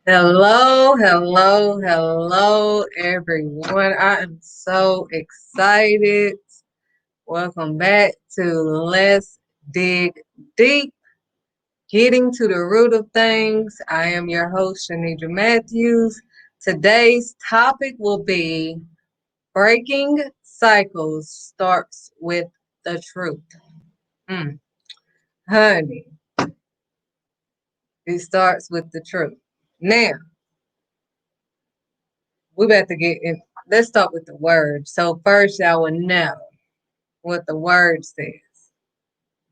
Hello, hello, hello, everyone. I am so excited. Welcome back to Let's Dig Deep, getting to the root of things. I am your host, Shanidra Matthews. Today's topic will be breaking cycles starts with the truth. Mm, honey, it starts with the truth. Now, we about to get in. Let's start with the word. So first, I will know what the word says,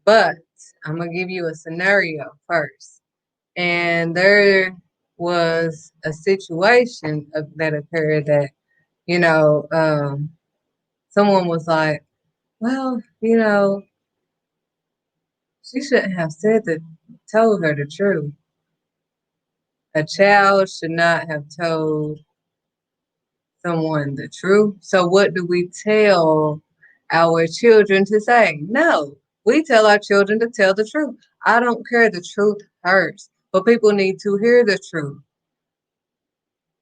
but I'm gonna give you a scenario first. And there was a situation that occurred that you know, someone was like, "Well, she shouldn't have told her the truth. A child should not have told someone the truth. So what do we tell our children to say? No, we tell our children to tell the truth. I don't care, the truth hurts, but people need to hear the truth.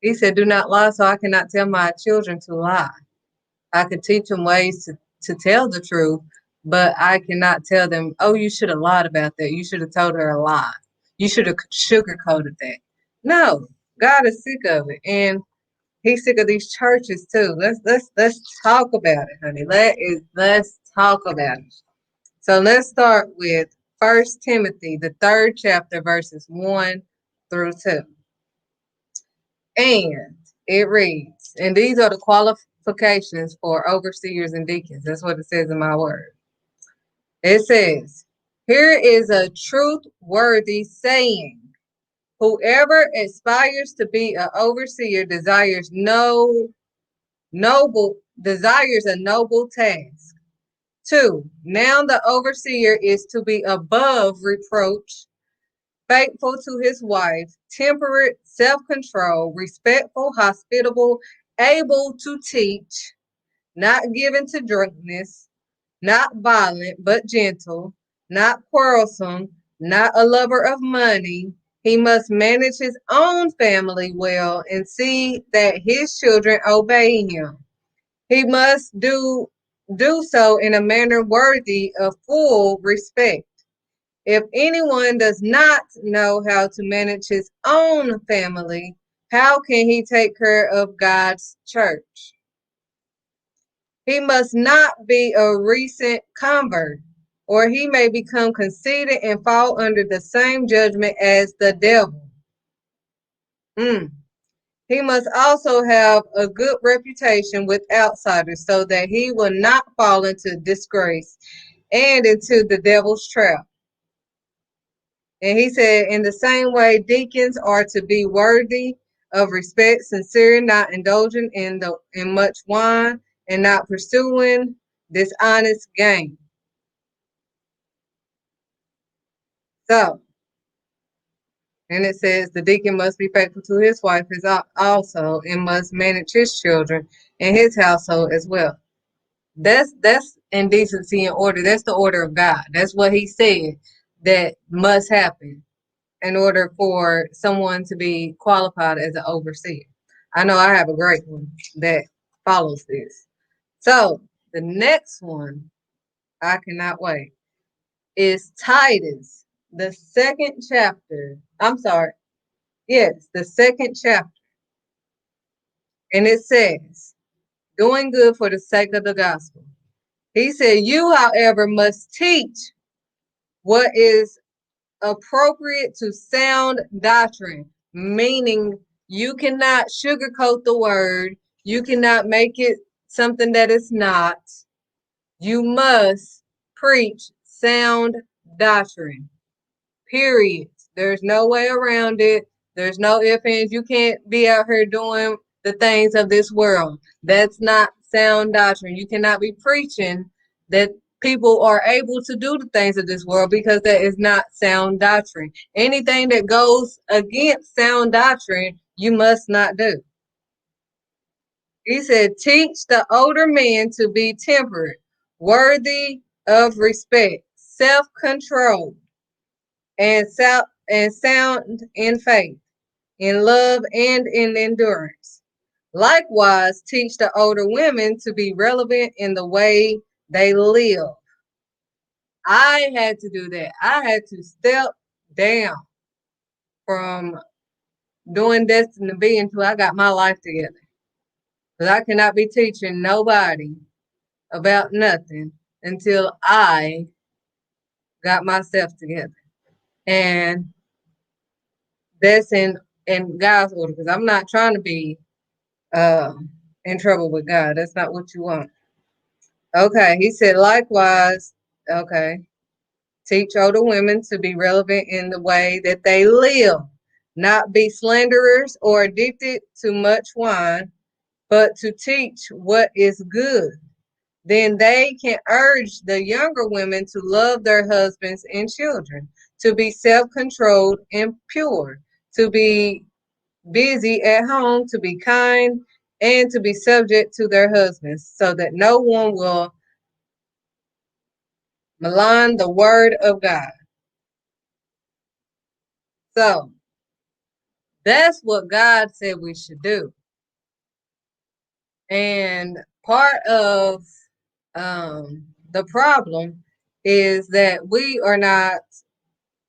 He said, do not lie, so I cannot tell my children to lie. I could teach them ways to tell the truth, but I cannot tell them, oh, you should have lied about that. You should have told her a lie. You should have sugarcoated that. No, God is sick of it. And he's sick of these churches too. Let's talk about it, honey. Let's talk about it. So let's start with First Timothy, the third chapter, verses 1 through 2. And it reads, and these are the qualifications for overseers and deacons. That's what it says in my word. It says, here is a truth-worthy saying. Whoever aspires to be an overseer desires a noble task. 2, now the overseer is to be above reproach, faithful to his wife, temperate, self-controlled, respectful, hospitable, able to teach, not given to drunkenness, not violent, but gentle, not quarrelsome, not a lover of money. He must manage his own family well and see that his children obey him. He must do so in a manner worthy of full respect. If anyone does not know how to manage his own family, how can he take care of God's church? He must not be a recent convert, or he may become conceited and fall under the same judgment as the devil. He must also have a good reputation with outsiders so that he will not fall into disgrace and into the devil's trap. And he said, in the same way, deacons are to be worthy of respect, sincere, not indulging in much wine, and not pursuing dishonest gain. So, and it says the deacon must be faithful to his wife also, and must manage his children and his household as well. That's in decency and order. That's the order of God. That's what he said that must happen in order for someone to be qualified as an overseer. I know I have a great one that follows this. So the next one, I cannot wait, is Titus, the second chapter. I'm sorry. Yes, the second chapter. And it says, doing good for the sake of the gospel. He said, you, however, must teach what is appropriate to sound doctrine, meaning you cannot sugarcoat the word, you cannot make it something that it's not. You must preach sound doctrine, period. There's no way around it. There's no ifs, ands. You can't be out here doing the things of this world. That's not sound doctrine. You cannot be preaching that people are able to do the things of this world because that is not sound doctrine. Anything that goes against sound doctrine, you must not do. He said, teach the older men to be temperate, worthy of respect, self-controlled, and sound in faith. in love, and in endurance. Likewise, teach the older women to be relevant in the way they live. I had to do that. I had to step down from doing Destined to Be until I got my life together. Because I cannot be teaching nobody about nothing until I got myself together. And that's in God's order. Because I'm not trying to be uh, in trouble with God. That's not what you want. Okay, he said, likewise, okay, teach older women to be relevant in the way that they live, not be slanderers or addicted to much wine, but to teach what is good. Then they can urge the younger women to love their husbands and children, to be self controlled and pure, to be busy at home, to be kind, and to be subject to their husbands, so that no one will malign the word of God. So that's what God said we should do. And part of the problem is that we are not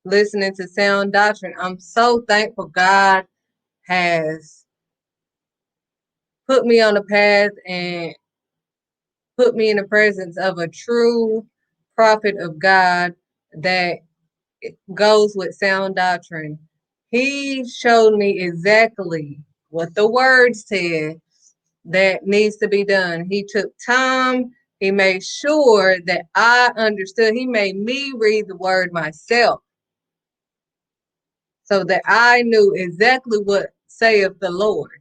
listening to sound doctrine. I'm so thankful God has put me on the path and put me in the presence of a true prophet of God that goes with sound doctrine. He showed me exactly what the word said that needs to be done. He took time. He made sure that I understood. He made me read the word myself so that I knew exactly what saith the Lord.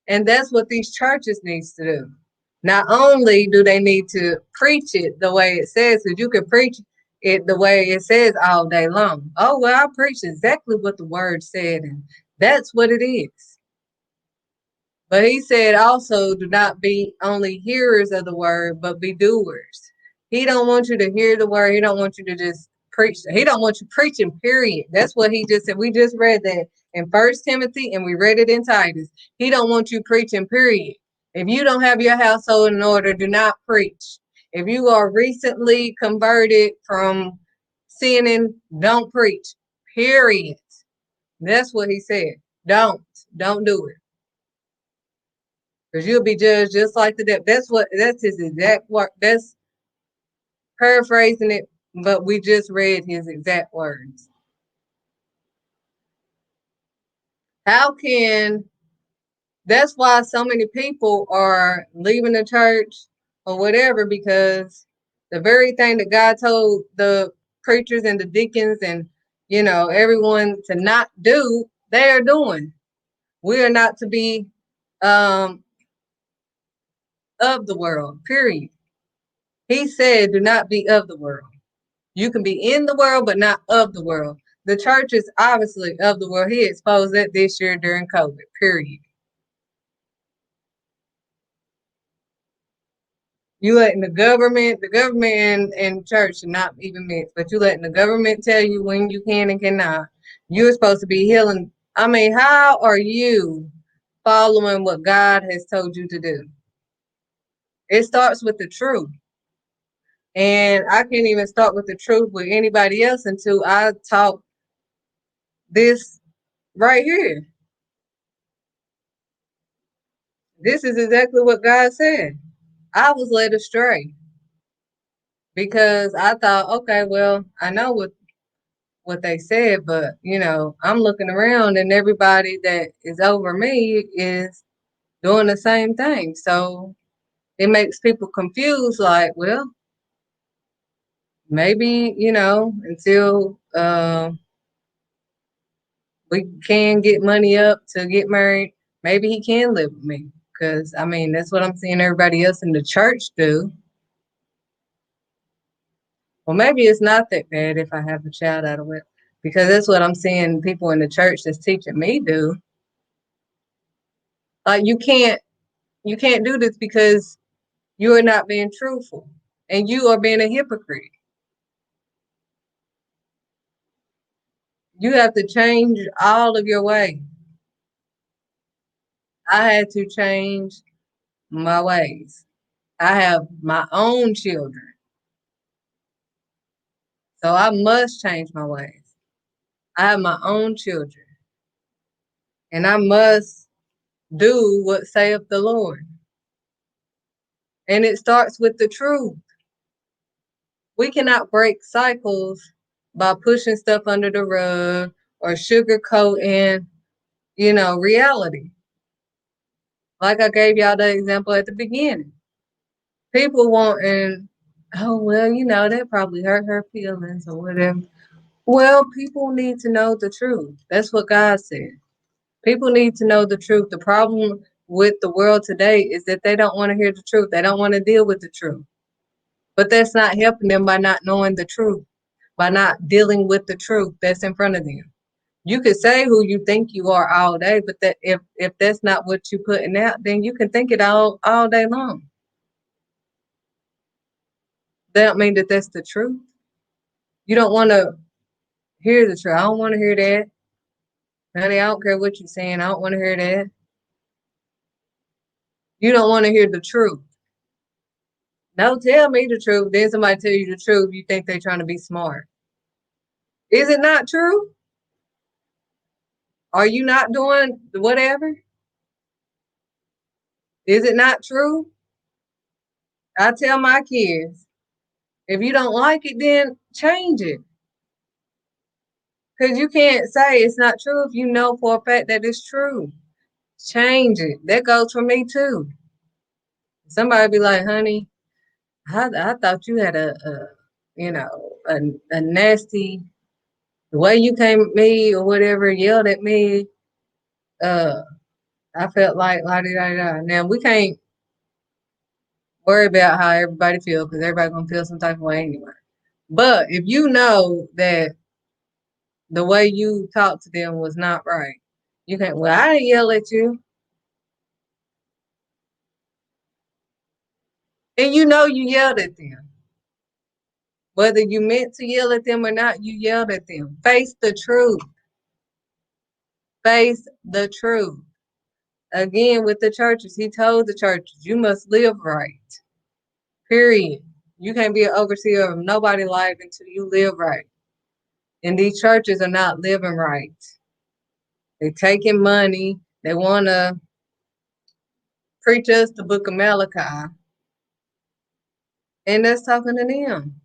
And that's what these churches needs to do. Not only do they need to preach it the way it says, because you can preach it the way it says all day long. Oh, well, I preached exactly what the word said, and that's what it is. But he said also, do not be only hearers of the word, but be doers. He don't want you to hear the word. He don't want you to just preach. He don't want you preaching, period. That's what he just said. We just read that in First Timothy and we read it in Titus. He don't want you preaching, period. If you don't have your household in order, do not preach. If you are recently converted from sinning, don't preach, period. That's what he said. Don't do it. Because you'll be judged just like the devil. That's his exact word. That's paraphrasing it, but we just read his exact words. How can That's why so many people are leaving the church or whatever, because the very thing that God told the preachers and the deacons and everyone to not do, they are doing. We are not to be um of the world, period. He said, do not be of the world. You can be in the world, but not of the world. The church is obviously of the world. He exposed that this year during COVID, period. You letting the government and church should not even mix, but you letting the government tell you when you can and cannot. You're supposed to be healing. I mean, how are you following what God has told you to do? It starts with the truth. And I can't even start with the truth with anybody else until I talk this right here. This is exactly what God said. I was led astray because I thought, okay, well, I know what they said, but I'm looking around and everybody that is over me is doing the same thing. So it makes people confused, like, well, maybe, until we can get money up to get married, maybe he can live with me. Because I mean, that's what I'm seeing everybody else in the church do. Well, maybe it's not that bad if I have a child out of wedlock, because that's what I'm seeing people in the church that's teaching me do. Like you can't do this because you are not being truthful and you are being a hypocrite. You have to change all of your ways. I had to change my ways. I have my own children, so I must change my ways. I have my own children, and I must do what saith the Lord. And it starts with the truth. We cannot break cycles by pushing stuff under the rug or sugarcoating, reality. Like I gave y'all the example at the beginning. People wanting, oh, well, that probably hurt her feelings or whatever. Well, people need to know the truth. That's what God said. People need to know the truth. The problem with the world today is that they don't want to hear the truth. They don't want to deal with the truth. But that's not helping them by not knowing the truth, by not dealing with the truth that's in front of them. You could say who you think you are all day, but that if that's not what you're putting out, then you can think it all day long. That don't mean that that's the truth. You don't want to hear the truth. I don't want to hear that. Honey, I don't care what you're saying. I don't want to hear that. You don't want to hear the truth. No, tell me the truth. Then somebody tell you the truth. You think they're trying to be smart. Is it not true? Are you not doing whatever? Is it not true? I tell my kids, if you don't like it, then change it. Because you can't say it's not true if you know for a fact that it's true. Change it. That goes for me too. Somebody be like, honey, I thought you had a nasty, the way you came at me or whatever, yelled at me. Uh, I felt like la di da da. Now we can't worry about how everybody feels because everybody gonna feel some type of way anyway. But if you know that the way you talked to them was not right, you can't. Well, I didn't yell at you, and you yelled at them. Whether you meant to yell at them or not, you yelled at them. Face the truth. Face the truth. Again, with the churches, he told the churches, you must live right. Period. You can't be an overseer of nobody's life until you live right. And these churches are not living right. They're taking money. They want to preach us the book of Malachi. And that's talking to them.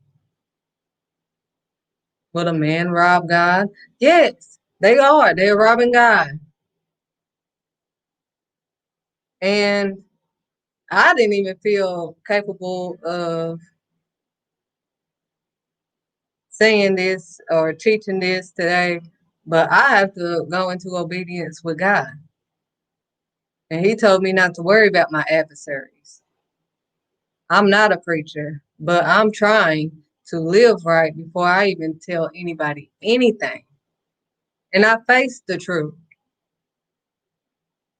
Will a man rob God? Yes, they are. They're robbing God. And I didn't even feel capable of saying this or teaching this today, but I have to go into obedience with God. And he told me not to worry about my adversaries. I'm not a preacher, but I'm trying to live right before I even tell anybody anything. And I face the truth.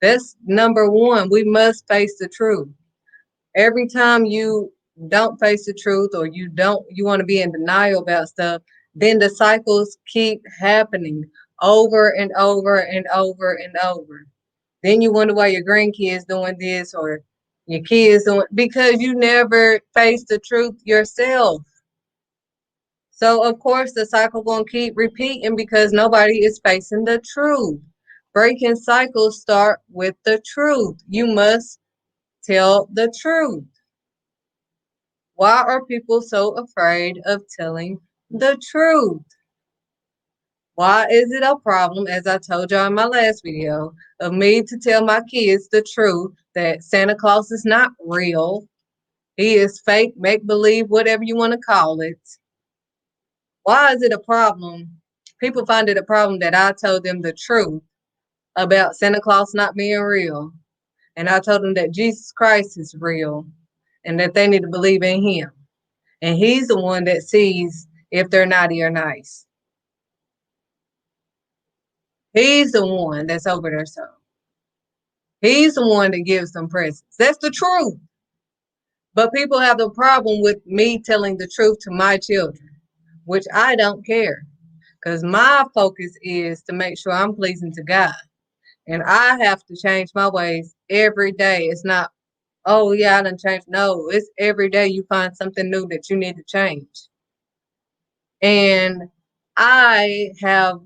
That's number one. We must face the truth. Every time you don't face the truth or you want to be in denial about stuff, then the cycles keep happening over and over and over and over. Then you wonder why your grandkids doing this or your kids doing, because you never face the truth yourself. So of course the cycle gonna keep repeating because nobody is facing the truth. Breaking cycles start with the truth. You must tell the truth. Why are people so afraid of telling the truth? Why is it a problem, as I told y'all in my last video, of me to tell my kids the truth that Santa Claus is not real? He is fake, make believe, whatever you want to call it. Why is it a problem? People find it a problem that I told them the truth about Santa Claus not being real. And I told them that Jesus Christ is real and that they need to believe in him. And he's the one that sees if they're naughty or nice. He's the one that's over their soul. He's the one that gives them presents. That's the truth. But people have the problem with me telling the truth to my children, which I don't care. Because my focus is to make sure I'm pleasing to God. And I have to change my ways every day. It's not, oh yeah, I done changed. No, it's every day you find something new that you need to change. And I have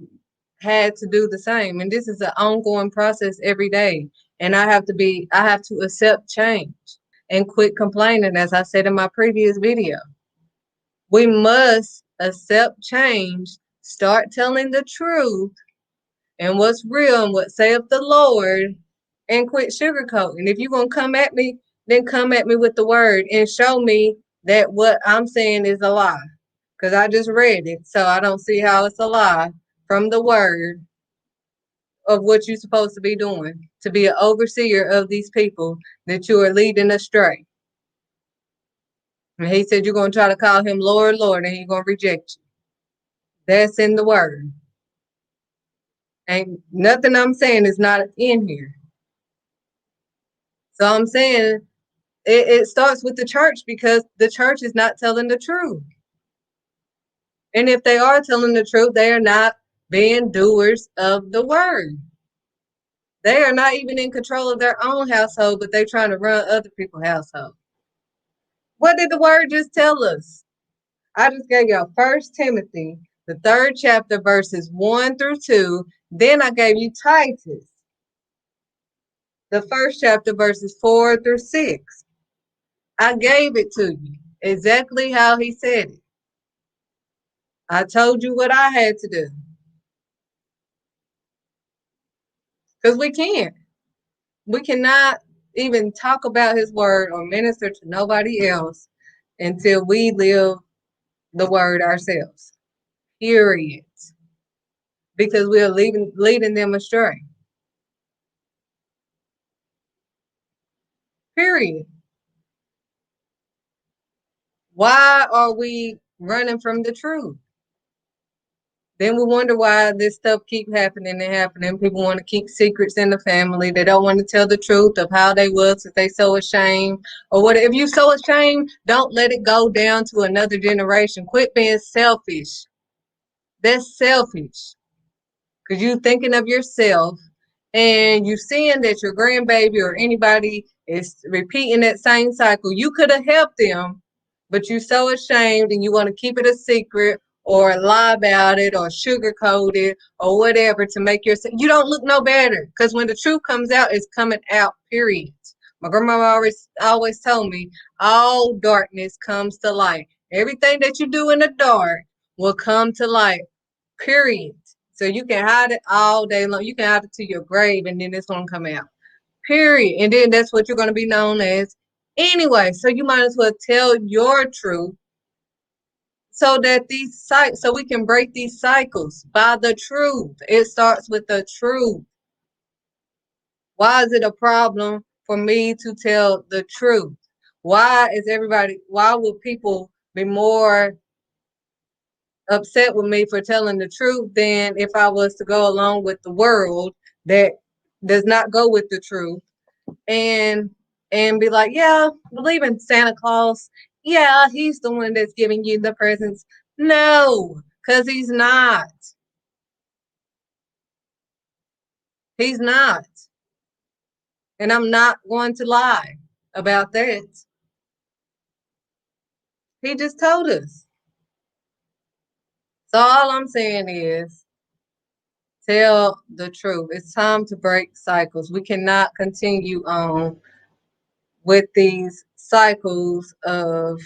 had to do the same. And this is an ongoing process every day. And I have to accept change and quit complaining, as I said in my previous video. We must accept change, start telling the truth and what's real and what saith the Lord, and quit sugarcoating. If you're going to come at me, then come at me with the word and show me that what I'm saying is a lie. Because I just read it, so I don't see how it's a lie from the word of what you're supposed to be doing, to be an overseer of these people that you are leading astray. And he said you're going to try to call him Lord, Lord, and he's going to reject you. That's in the word. Ain't nothing I'm saying is not in here. So I'm saying it starts with the church, because the church is not telling the truth. And if they are telling the truth, they are not being doers of the word. They are not even in control of their own household, but they're trying to run other people's household. What did the word just tell us? I just gave y'all 1 Timothy, the 3rd chapter, verses 1 through 2. Then I gave you Titus, the 1st chapter, verses 4 through 6. I gave it to you exactly how he said it. I told you what I had to do. Because we can't. We cannot even talk about his word or minister to nobody else until we live the word ourselves. Period. Because we are leading them astray. Period. Why are we running from the truth? Then we wonder why this stuff keep happening and happening. People want to keep secrets in the family. They don't want to tell the truth of how they was, if they so ashamed or what. If you so ashamed, don't let it go down to another generation. Quit being selfish. That's selfish. Because you thinking of yourself and you seeing that your grandbaby or anybody is repeating that same cycle. You could have helped them, but you're so ashamed and you want to keep it a secret or lie about it or sugarcoat it or whatever to make yourself. You don't look no better, because when the truth comes out, it's coming out, period. My grandma always told me, all darkness comes to light. Everything that you do in the dark will come to light, period. So you can hide it all day long. You can hide it to your grave, and then it's gonna come out. Period. And then that's what you're gonna be known as anyway. So you might as well tell your truth, so that so we can break these cycles by the truth. It starts with the truth. Why is it a problem for me to tell the truth? Why would people be more upset with me for telling the truth than if I was to go along with the world that does not go with the truth and be like, yeah, believe in Santa Claus. Yeah, he's the one that's giving you the presents. No, because he's not. He's not. And I'm not going to lie about that. He just told us. So all I'm saying is tell the truth. It's time to break cycles. We cannot continue on with these cycles of,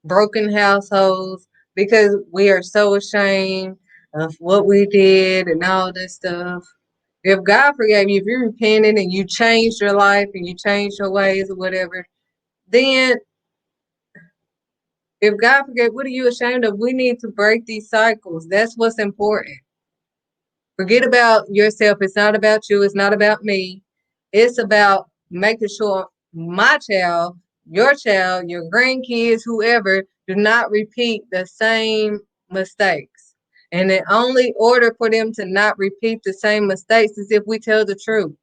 broken households, because we are so ashamed of what we did and all this stuff. If God forgave you, if you repented and you changed your life and you changed your ways or whatever, then if God forgave, what are you ashamed of? We need to break these cycles. That's what's important. Forget about yourself. It's not about you. It's not about me. It's about making sure my child, your grandkids, whoever, do not repeat the same mistakes. And the only order for them to not repeat the same mistakes is if we tell the truth.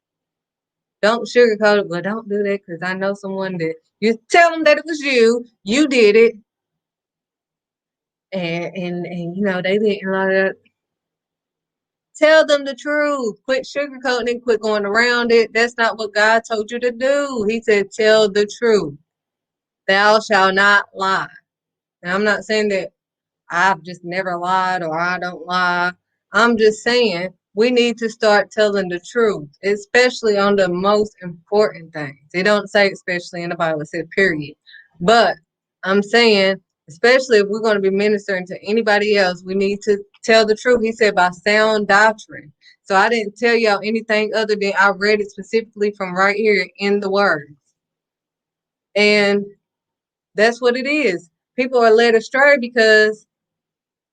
Don't sugarcoat it. Well, don't do that, because I know someone that you tell them that it was you did it, and they didn't like that. Tell them the truth. Quit sugarcoating it. Quit going around it. That's not what God told you to do. He said, tell the truth. Thou shalt not lie. And I'm not saying that I've just never lied or I don't lie. I'm just saying we need to start telling the truth, especially on the most important things. They don't say especially in the Bible, it says period. But I'm saying, especially if we're going to be ministering to anybody else, we need to tell the truth. He said by sound doctrine. So I didn't tell y'all anything other than I read it specifically from right here in the word. And that's what it is. People are led astray because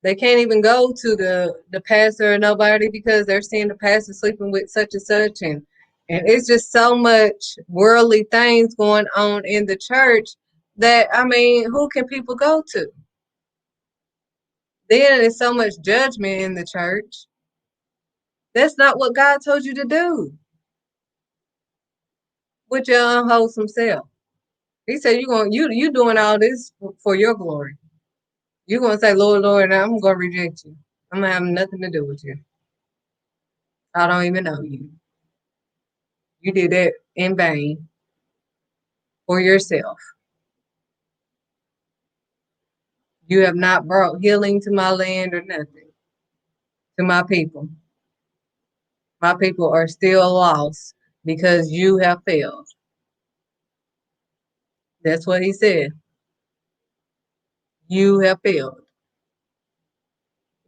they can't even go to the pastor or nobody because they're seeing the pastor sleeping with such and such, and it's just so much worldly things going on in the church that I mean, who can people go to? Then there's so much judgment in the church. That's not what God told you to do with your unwholesome self. He said you doing all this for your glory. You're gonna say, Lord, Lord, and I'm gonna reject you. I'm gonna have nothing to do with you. I don't even know you. You did that in vain for yourself. You have not brought healing to my land or nothing, to my people. My people are still lost because you have failed. That's what he said. You have failed.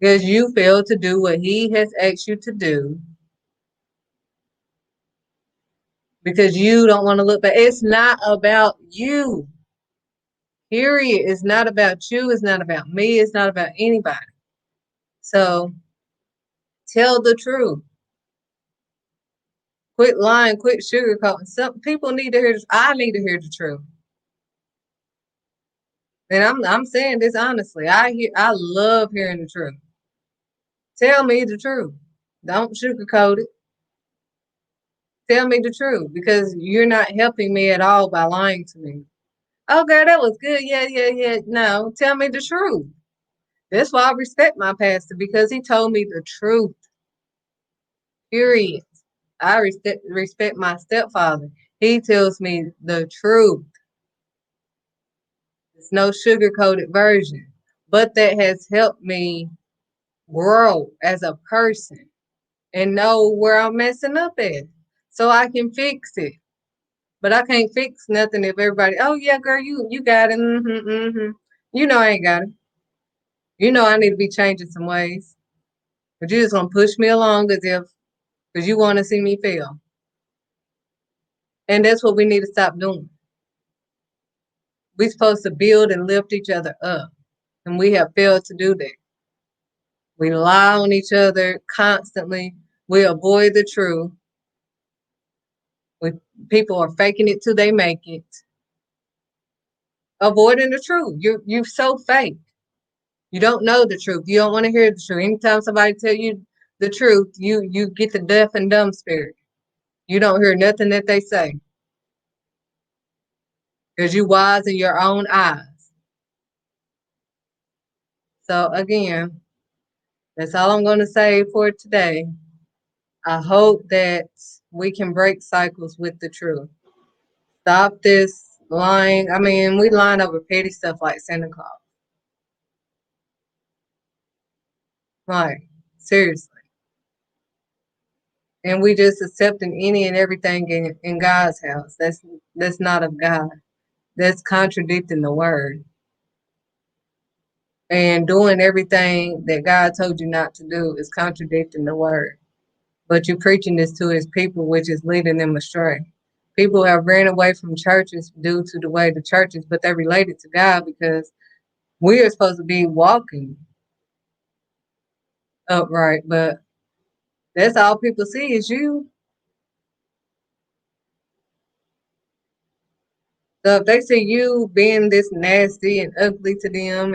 Because you failed to do what he has asked you to do. Because you don't want to look back. It's not about you. Period. It's not about you. It's not about me. It's not about anybody. So tell the truth. Quit lying. Quit sugarcoating. Some people need to hear. I need to hear the truth. And I'm saying this honestly. I love hearing the truth. Tell me the truth. Don't sugarcoat it. Tell me the truth because you're not helping me at all by lying to me. Oh, girl, that was good. Yeah, yeah, yeah. No, tell me the truth. That's why I respect my pastor because he told me the truth. Period. I respect my stepfather. He tells me the truth. It's no sugar-coated version. But that has helped me grow as a person and know where I'm messing up at so I can fix it. But I can't fix nothing if everybody, oh yeah, girl, you got it. Mm-hmm, mm-hmm. You know I ain't got it. You know I need to be changing some ways. But you just gonna push me along as if because you want to see me fail. And that's what we need to stop doing. We're supposed to build and lift each other up. And we have failed to do that. We lie on each other constantly. We avoid the truth. We, people are faking it till they make it. Avoiding the truth. You're so fake. You don't know the truth. You don't want to hear the truth. Anytime somebody tell you the truth, you get the deaf and dumb spirit. You don't hear nothing that they say because you wise in your own eyes. So again, that's all I'm going to say for today. I hope that we can break cycles with the truth. Stop this lying. I mean, we line over petty stuff like Santa Claus. Like, seriously. And we just accepting any and everything in God's house. That's not of God. That's contradicting the word. And doing everything that God told you not to do is contradicting the word. But you're preaching this to his people, which is leading them astray. People have ran away from churches due to the way the churches, but they're related to God because we are supposed to be walking upright, but that's all people see is you. So if they see you being this nasty and ugly to them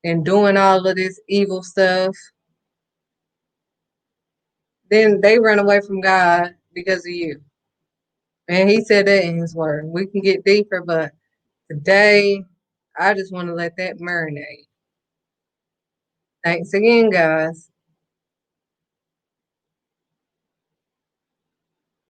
and doing all of this evil stuff, then they run away from God because of you. And he said that in his word. We can get deeper, but today I just want to let that marinate. Thanks again, guys.